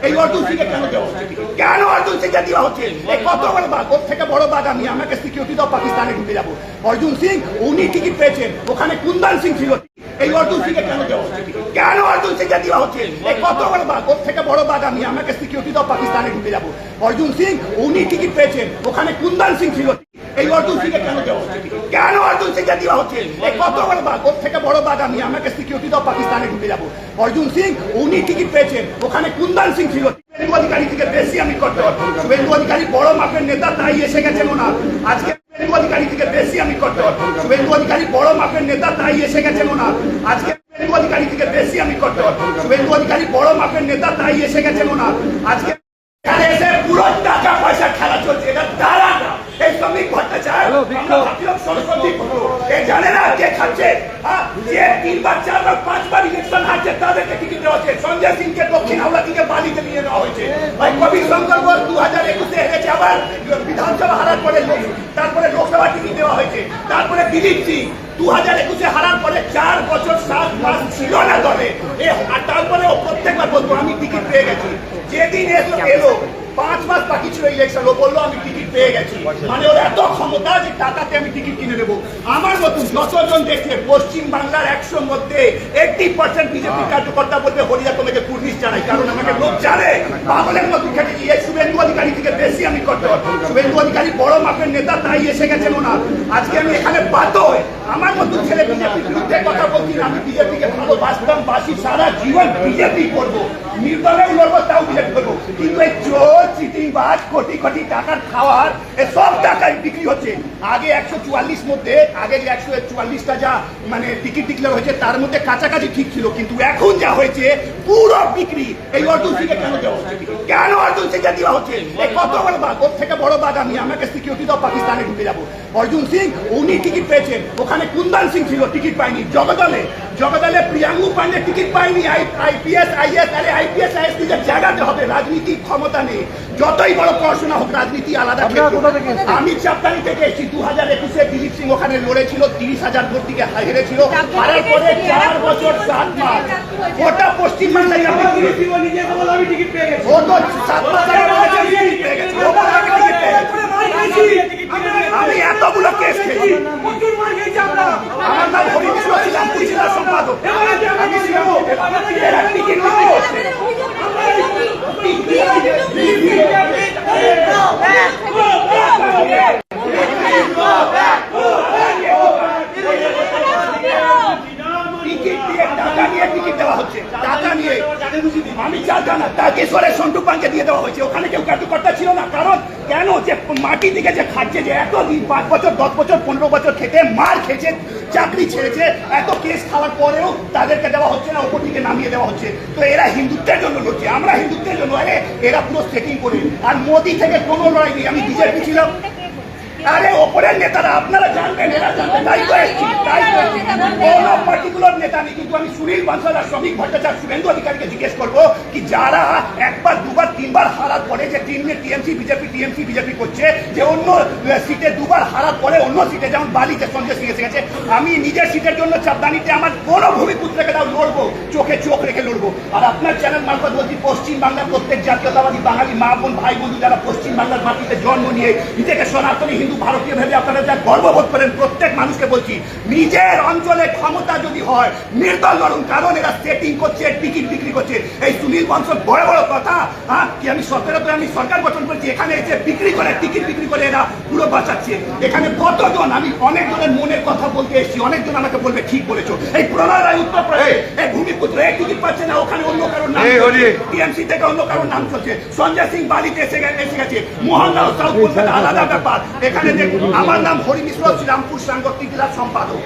এই অর্জুন সিংকে কেন দেওয়া হচ্ছে? কেন অর্জুন সিংকে দেওয়া হচ্ছে? এই কত বড় বাঘ, ওর থেকে বড় বাঘ আমি, আমাকে সিকিউরিটি দাও, পাকিস্তানে ঢুকে যাবো। অর্জুন সিং উনি টিকিট পেয়েছেন, ওখানে কুন্দন সিং ছিল। এই অর্জুন সিংকে কেন দেওয়া হচ্ছে? কেন অর্জুন সিংকে দেওয়া হচ্ছে? এই কত বড় বাঘ, ওর থেকে বড় বাঘ আমি, আমাকে সিকিউরিটি দাও, পাকিস্তানে ঢুকে যাবো। অর্জুন সিং উনি টিকিট পেয়েছেন, ওখানে কুন্দন সিং ছিল। এই অর্জুন সিংকে কেন দেওয়া হচ্ছে? কেন অর্জুন সিংকে দেওয়া হচ্ছে? এই কত বড় বাঘ, ওর থেকে বড় বাঘ আমি, আমাকে সিকিউরিটি দাও, পাকিস্তানে ঢুকে যাবো। অর্জুন সিং উনি টিকিট পেয়েছেন, ওখানে কুন্দন সিং ছিল। শুভেন্দু অধিকারী থেকে বেশি আমি করতে পারবো। শুভেন্দু অধিকারী বড় মাপের নেতা, তাই এসে গেছেন ওনার। আজকে শুভেন্দু অধিকারী থেকে বেশি আমি করতে পারবো। শুভেন্দু অধিকারী বড় মাপের নেতা, তাই এসে গেছেন ওনার। আজকে শুভেন্দু অধিকারী থেকে বেশি আমি করতে পারবো। শুভেন্দু অধিকারী বড় মাপের নেতা, তাই এসে গেছেন ওনার। আজকে এখানে এসে পুরো টাকা পয়সা খেলা চলছে, এটা দাঁড়া না। এই শ্রমিক ভট্টাচার্য সরস্বতী জানে না কে খাচ্ছে, যে 3 বার 4 বার 5 বার ইলেকশন হারছে তাদেরকে টিকিট দেওয়া হচ্ছে। সঞ্জয় সিংকে দক্ষিণ হাওড়া থেকে বালিতে নিয়ে নেওয়া হয়েছে। ভাই কবির শঙ্কর ঘোষ 2021-এ হেরেছে, আবার বিধানসভা হারার পরে তারপরে লোকসভা টিকিট দেওয়া হয়েছে। তারপরে দিলীপ সিং 2021-এ হারার পরে 4 বছর 7 মাস ছিল না দলে। আর তারপরে ও প্রত্যেকবার বলতো আমি টিকিট পেয়ে গেছি। যেদিন এলো 5 মাস বাকি ছিল ইলেকশন, ও বললো আমি টিকিট পেয়ে গেছি। মানে ওর এত ক্ষমতা যে টাকাতে আমি টিকিট কিনে নেবো। আমার মতন যতজন দেখছে পশ্চিম বাংলার 100 মধ্যে 80% বিজেপি কার্যকর্তা বলবে হরিয়া তোমাকে পুলিশ জানাই, কারণ আমাকে লোক জানে পাগলের মতো খেটেছি। এই শুভেন্দু অধিকারী থেকে বেশি আমি করতে পারবো। শুভেন্দু অধিকারী বড় মাপের নেতা, তাই এসে গেছেন ওনার। আজকে আমি এখানে বাধ্য হয়ে আমার মতন ছেলে বিজেপির বিরুদ্ধে কথা বলছি না। আমি বিজেপিকে ভালোবাসতাম, বাসি, সারা জীবন বিজেপি করবো, নির্দলেও লড়বো, তাও বিজেপি করবো। কিন্তু এই চোর চিটিংবাজ কোটি কোটি টাকার খাওয়ার সব টাকায় বিক্রি হচ্ছে। আগে 144 মধ্যে আগে যে 144টা যা মানে টিকিট ডিক্লেয়ার হয়েছে তার মধ্যে কাছাকাছি ঠিক ছিল, কিন্তু এখন যা হয়েছে পুরো বিক্রি। এই অর্জুন সিংকে কেন দেওয়া হচ্ছে? কেন অর্জুন সিংকে দেওয়া হচ্ছে? এই কত বড় বাঘ, ওর থেকে বড় বাঘ আমি, আমাকে সিকিউরিটি দাও, পাকিস্তানে ঢুকে যাবো। অর্জুন সিং উনি টিকিট পেয়েছেন, ওখানে কুন্দন সিং ছিল, টিকিট পায়নি। জগদলে প্রিয়াঙ্গু পান্ডে টিকিট পায়নি। আইপিএস আইএস, আরে আইপিএস আইএস নিজের জায়গাতে হবে, রাজনীতির ক্ষমতা নেই। যতই বড় পড়াশোনা হোক, রাজনীতি আলাদা। আমি চাপদানি থেকে এসেছি। 2021-এ দিলীপ সিং ওখানে লড়েছিল, 30,000 ভোট থেকে হেরেছিল। হারার পরে 4 বছর 7 মাস গোটা পশ্চিমবাংলায় আমি টিকিট পেয়ে গেছি। ও তো 7 মাস টিকিট পেয়ে গেছে। আমি এতগুলো কেস খেয়েছি। আমার নাম হরি মিশ্র, ছিলাম জেলা সম্পাদক। আমি ছিলাম টিকিট আমি জানতাম না, তারকেশ্বরের সন্টু পানকে দিয়ে দেওয়া হয়েছে। ওখানে কেউ কার্যকর্তা ছিল না। কারণ কেন যে মাটি দিকে যে খাচ্ছে, যে এত দিন 5 বছর 10 বছর 15 বছর খেতে মার খেয়েছে, চাকরি ছেড়েছে, এত কেস খাওয়ার পরেও তাদেরকে দেওয়া হচ্ছে না, ওপর দিকে নামিয়ে দেওয়া হচ্ছে। তো এরা হিন্দুত্বের জন্য লড়ছে, আমরা হিন্দুত্বের জন্য। আরে এরা পুরো সেটিং করে। আর মোদি থেকে কোনো লড়াই নেই। আমি বিজেপি ছিলাম, আরে ওপরের নেতারা আপনারা জানবেন, এরা জানবেন, তাই তো এসছি। কোন পার্টিকুলার নেতা নেই। কিন্তু আমি সুনীল বানসাল আর শ্রমিক ভট্টাচার্য, শুভেন্দু অধিকারীকে জিজ্ঞেস করবো কি যারা 1 বার 2 বার 3 বার হারার পরে যে টিএমসি বিজেপি করছে, যে অন্য সিটে 2 বার হারার পরে অন্য সিটে, যেমন বালিতে সঞ্জয় সিং এসে গেছে। আমি নিজের সিটের জন্য চাপদানিতে আমার কোনো ভূমিপুত্রকে তাও লড়বো, চোখে চোখ রেখে লড়বো। আর আপনার চ্যানেল মারফত বলছি, পশ্চিম বাংলার প্রত্যেক জাতীয়তাবাদী বাঙালি মা বোন ভাই বন্ধু যারা পশ্চিম বাংলার মাটিতে জন্ম নিয়ে নিজেকে সনাতনী হিন্দু ভারতীয় ভেবে আপনারা যা গর্ববোধ করেন, প্রত্যেক মানুষকে বলছি নিজের অঞ্চলে ক্ষমতা যদি হয় নির্দল লড়ুন। কারণ এরা সেটিং করছে, টিকিট বিক্রি করছে। এই সুনীল বংশর বড় বড় কথা কি আমি আমি সরকার গঠন করছি, এখানে এসে বিক্রি করে, টিকিট বিক্রি করে এরা পুরো বাঁচাচ্ছে। এখানে কতজন, আমি অনেক জনের মনের কথা বলতে এসেছি, অনেকজন আমাকে বলবে ঠিক বলেছো। এই প্রণয় রায় উত্তরপ্রদেশ, এই ভূমিপুত্র এই টিকিট পাচ্ছে না, ওখানে অন্য কারোর নাম, টিএমসি থেকে অন্য কারোর নাম চলছে। সঞ্জয় সিং বালিতে এসে গেছে, মোহনলাল সাউথ কলকাতা, আলাদা ব্যাপার। এখানে আমার নাম হরি মিশ্র, শ্রীরামপুর সাংগঠনিক জেলার সম্পাদক।